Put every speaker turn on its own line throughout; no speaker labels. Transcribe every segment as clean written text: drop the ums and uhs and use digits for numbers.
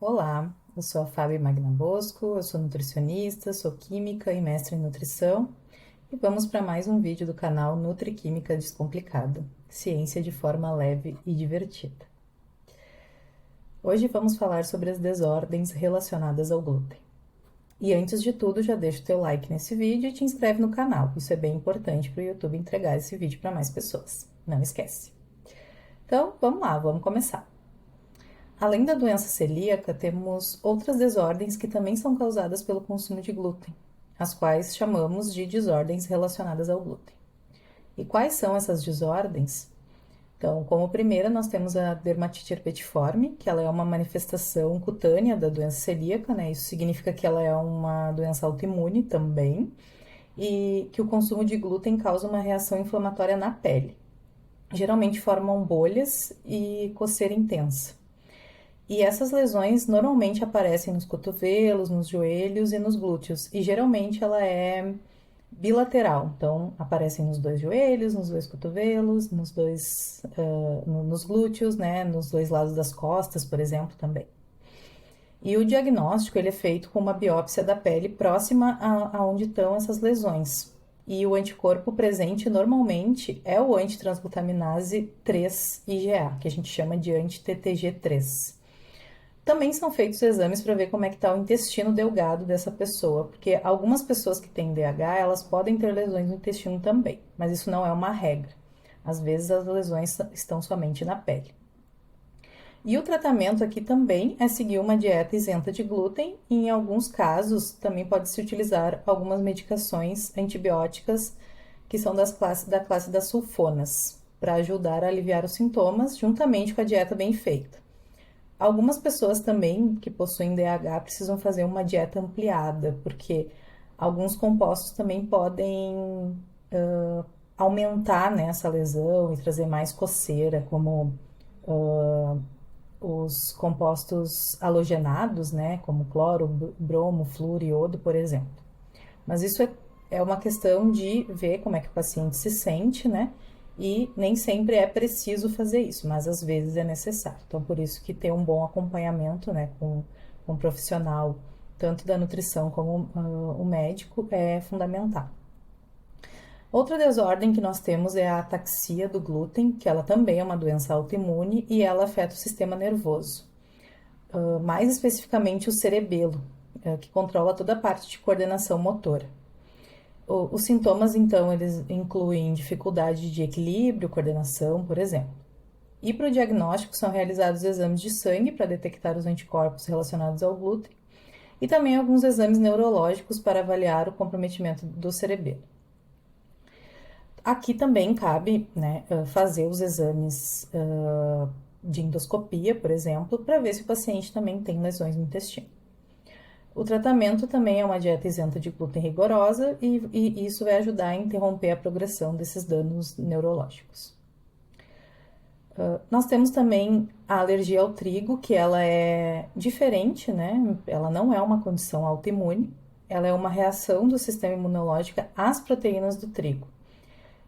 Olá, eu sou a Fábio Magna Bosco, eu sou nutricionista, sou química e mestre em nutrição e vamos para mais um vídeo do canal Nutriquímica Descomplicada, ciência de forma leve e divertida. Hoje vamos falar sobre as desordens relacionadas ao glúten. E antes de tudo, já deixa o teu like nesse vídeo e te inscreve no canal, isso é bem importante para o YouTube entregar esse vídeo para mais pessoas, não esquece. Então, vamos lá, vamos começar. Além da doença celíaca, temos outras desordens que também são causadas pelo consumo de glúten, as quais chamamos de desordens relacionadas ao glúten. E quais são essas desordens? Então, como primeira, nós temos a dermatite herpetiforme, que ela é uma manifestação cutânea da doença celíaca, né? Isso significa que ela é uma doença autoimune também, e que o consumo de glúten causa uma reação inflamatória na pele. Geralmente formam bolhas e coceira intensa. E essas lesões normalmente aparecem nos cotovelos, nos joelhos e nos glúteos. E geralmente ela é bilateral, então aparecem nos dois joelhos, nos dois cotovelos, nos glúteos, né, nos dois lados das costas, por exemplo, também. E o diagnóstico ele é feito com uma biópsia da pele próxima a onde estão essas lesões. E o anticorpo presente normalmente é o antitransglutaminase 3 IgA, que a gente chama de anti-TTG3. Também são feitos exames para ver como é que está o intestino delgado dessa pessoa, porque algumas pessoas que têm DH, elas podem ter lesões no intestino também, mas isso não é uma regra. Às vezes as lesões estão somente na pele. E o tratamento aqui também é seguir uma dieta isenta de glúten e em alguns casos também pode-se utilizar algumas medicações antibióticas que são da classe das sulfonas, para ajudar a aliviar os sintomas juntamente com a dieta bem feita. Algumas pessoas também que possuem DH precisam fazer uma dieta ampliada, porque alguns compostos também podem aumentar, né, essa lesão e trazer mais coceira, como os compostos halogenados, né, como cloro, bromo, flúor e iodo, por exemplo. Mas isso é uma questão de ver como é que o paciente se sente, né? E nem sempre é preciso fazer isso, mas às vezes é necessário. Então, por isso que ter um bom acompanhamento, né, com um profissional, tanto da nutrição como o médico, é fundamental. Outra desordem que nós temos é a ataxia do glúten, que ela também é uma doença autoimune e ela afeta o sistema nervoso. Mais especificamente o cerebelo, que controla toda a parte de coordenação motora. Os sintomas, então, eles incluem dificuldade de equilíbrio, coordenação, por exemplo. E para o diagnóstico são realizados exames de sangue para detectar os anticorpos relacionados ao glúten e também alguns exames neurológicos para avaliar o comprometimento do cerebelo. Aqui também cabe, né, fazer os exames de endoscopia, por exemplo, para ver se o paciente também tem lesões no intestino. O tratamento também é uma dieta isenta de glúten rigorosa e isso vai ajudar a interromper a progressão desses danos neurológicos. Nós temos também a alergia ao trigo, que ela é diferente, né? Ela não é uma condição autoimune, ela é uma reação do sistema imunológico às proteínas do trigo,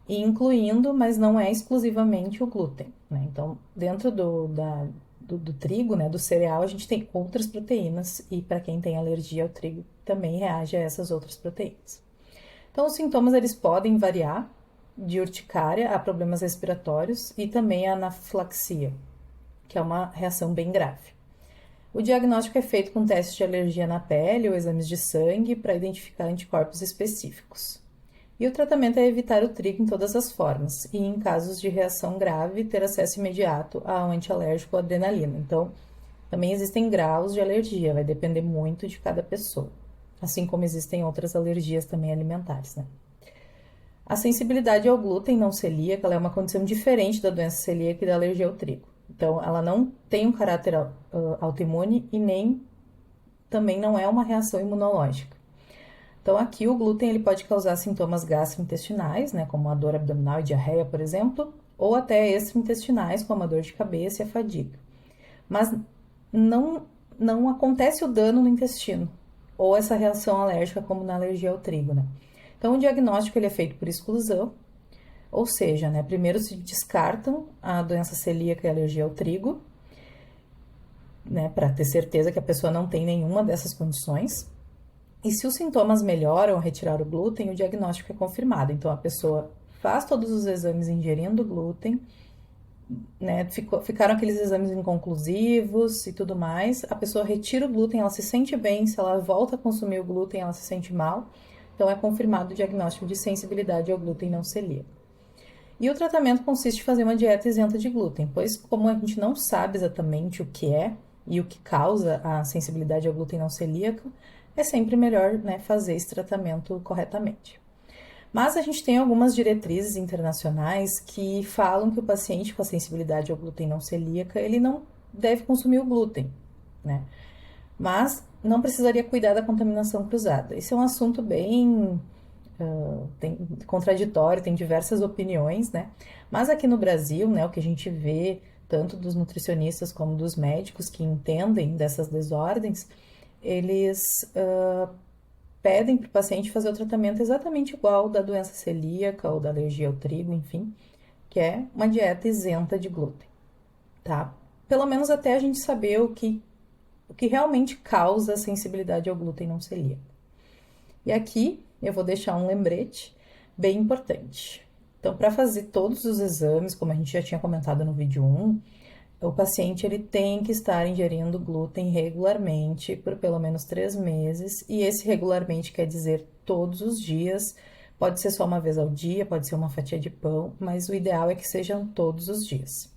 e incluindo, mas não é exclusivamente o glúten, né? Então, dentro do trigo, né, do cereal, a gente tem outras proteínas e para quem tem alergia ao trigo também reage a essas outras proteínas. Então, os sintomas eles podem variar de urticária a problemas respiratórios e também a anafilaxia, que é uma reação bem grave. O diagnóstico é feito com testes de alergia na pele ou exames de sangue para identificar anticorpos específicos. E o tratamento é evitar o trigo em todas as formas e, em casos de reação grave, ter acesso imediato ao antialérgico ou adrenalina. Então, também existem graus de alergia, vai depender muito de cada pessoa, assim como existem outras alergias também alimentares, né? A sensibilidade ao glúten não celíaca ela é uma condição diferente da doença celíaca e da alergia ao trigo. Então, ela não tem um caráter autoimune e nem também não é uma reação imunológica. Então, aqui o glúten ele pode causar sintomas gastrointestinais, né, como a dor abdominal e diarreia, por exemplo, ou até extraintestinais, como a dor de cabeça e a fadiga. Mas não acontece o dano no intestino, ou essa reação alérgica, como na alergia ao trigo, né? Então, o diagnóstico ele é feito por exclusão, ou seja, né, primeiro se descartam a doença celíaca e a alergia ao trigo, né, para ter certeza que a pessoa não tem nenhuma dessas condições. E se os sintomas melhoram ao retirar o glúten, o diagnóstico é confirmado. Então, a pessoa faz todos os exames ingerindo glúten, né, ficaram aqueles exames inconclusivos e tudo mais, a pessoa retira o glúten, ela se sente bem, se ela volta a consumir o glúten, ela se sente mal, então é confirmado o diagnóstico de sensibilidade ao glúten não celíaco. E o tratamento consiste em fazer uma dieta isenta de glúten, pois como a gente não sabe exatamente o que é e o que causa a sensibilidade ao glúten não celíaco, é sempre melhor, né, fazer esse tratamento corretamente. Mas a gente tem algumas diretrizes internacionais que falam que o paciente com a sensibilidade ao glúten não celíaca, ele não deve consumir o glúten, né? Mas não precisaria cuidar da contaminação cruzada. Esse é um assunto bem contraditório, tem diversas opiniões, né? Mas aqui no Brasil, né, o que a gente vê, tanto dos nutricionistas como dos médicos que entendem dessas desordens, eles pedem para o paciente fazer o tratamento exatamente igual da doença celíaca ou da alergia ao trigo, enfim, que é uma dieta isenta de glúten, tá? Pelo menos até a gente saber o que realmente causa a sensibilidade ao glúten não celíaco. E aqui eu vou deixar um lembrete bem importante. Então, para fazer todos os exames, como a gente já tinha comentado no vídeo 1, o paciente ele tem que estar ingerindo glúten regularmente por pelo menos 3 meses, e esse regularmente quer dizer todos os dias, pode ser só uma vez ao dia, pode ser uma fatia de pão, mas o ideal é que sejam todos os dias.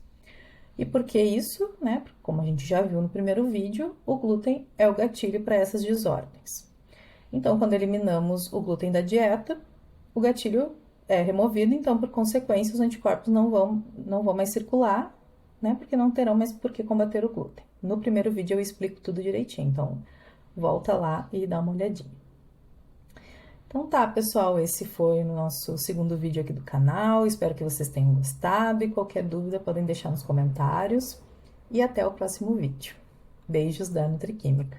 E por que isso, né? Como a gente já viu no primeiro vídeo, o glúten é o gatilho para essas desordens. Então, quando eliminamos o glúten da dieta, o gatilho é removido, então, por consequência, os anticorpos não vão mais circular, né? Porque não terão mais por que combater o glúten. No primeiro vídeo eu explico tudo direitinho, então volta lá e dá uma olhadinha. Então tá, pessoal, esse foi o nosso segundo vídeo aqui do canal, espero que vocês tenham gostado e qualquer dúvida podem deixar nos comentários e até o próximo vídeo. Beijos da Nutriquímica.